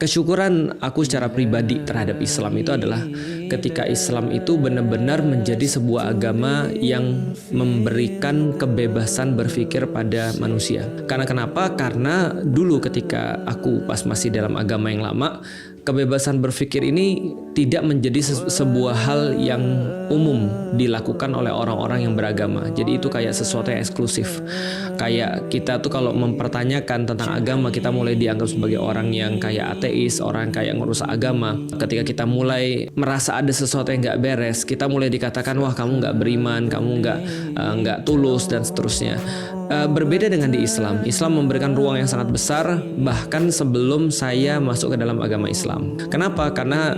Kesyukuran aku secara pribadi terhadap Islam itu adalah ketika Islam itu benar-benar menjadi sebuah agama yang memberikan kebebasan berpikir pada manusia. Karena kenapa? Karena dulu ketika aku pas masih dalam agama yang lama, kebebasan berpikir ini tidak menjadi sebuah hal yang umum dilakukan oleh orang-orang yang beragama. Jadi itu kayak sesuatu yang eksklusif. Kayak kita tuh kalau mempertanyakan tentang agama, kita mulai dianggap sebagai orang yang kayak ateis, orang kayak ngerusak agama. Ketika kita mulai merasa ada sesuatu yang nggak beres, kita mulai dikatakan, wah kamu nggak beriman, kamu nggak tulus dan seterusnya. Berbeda dengan di Islam. Islam memberikan ruang yang sangat besar bahkan sebelum saya masuk ke dalam agama Islam. Kenapa? Karena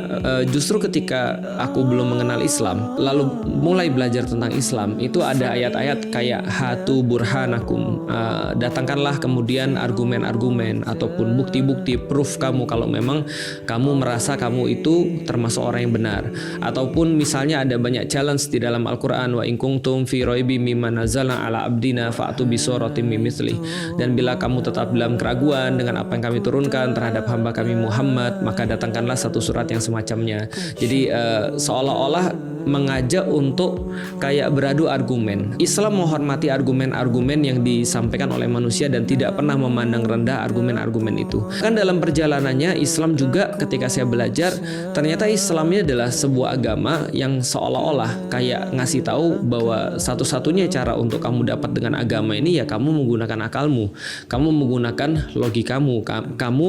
justru ketika aku belum mengenal Islam, lalu mulai belajar tentang Islam, itu ada ayat-ayat kayak hatu burhanakum, datangkanlah kemudian argumen-argumen ataupun bukti-bukti proof kamu kalau memang kamu merasa kamu itu termasuk orang yang benar. Ataupun misalnya ada banyak challenge di dalam Al-Quran, wa in kuntum fi raibim mimma nazzalna ala abdina fa'tu bisuratim mimithli, dan bila kamu tetap dalam keraguan dengan apa yang kami turunkan terhadap hamba kami Muhammad, maka datangkanlah satu surat yang semacamnya. Jadi seolah-olah mengajak untuk kayak beradu argumen. Islam menghormati argumen-argumen yang disampaikan oleh manusia dan tidak pernah memandang rendah argumen-argumen itu. Kan dalam perjalanannya Islam juga ketika saya belajar, ternyata Islam ini adalah sebuah agama yang seolah-olah kayak ngasih tahu bahwa satu-satunya cara untuk kamu dapat dengan agama ini ya kamu menggunakan akalmu, kamu menggunakan logikamu, kamu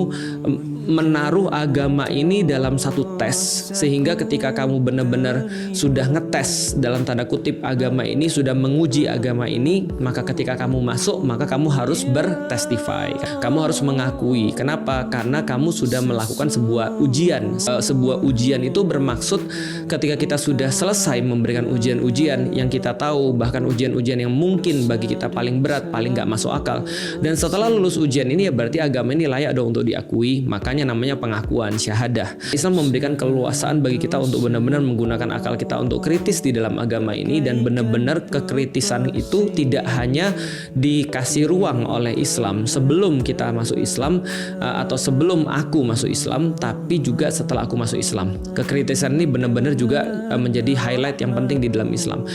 menaruh agama ini dalam satu tes, sehingga ketika kamu benar-benar sudah ngetes dalam tanda kutip agama ini, sudah menguji agama ini, maka ketika kamu masuk, maka kamu harus bertestify, kamu harus mengakui. Kenapa? Karena kamu sudah melakukan sebuah ujian. Sebuah ujian itu bermaksud ketika kita sudah selesai memberikan ujian-ujian yang kita tahu, bahkan ujian-ujian yang mungkin bagi kita paling berat, paling gak masuk akal, dan setelah lulus ujian ini ya berarti agama ini layak dong untuk diakui. Makanya namanya pengakuan, syahadah. Islam memberikan keleluasaan bagi kita untuk benar-benar menggunakan akal kita untuk kritis di dalam agama ini, dan benar-benar kekritisan itu tidak hanya dikasih ruang oleh Islam sebelum kita masuk Islam atau sebelum aku masuk Islam, tapi juga setelah aku masuk Islam. Kekritisan ini benar-benar juga menjadi highlight yang penting di dalam Islam.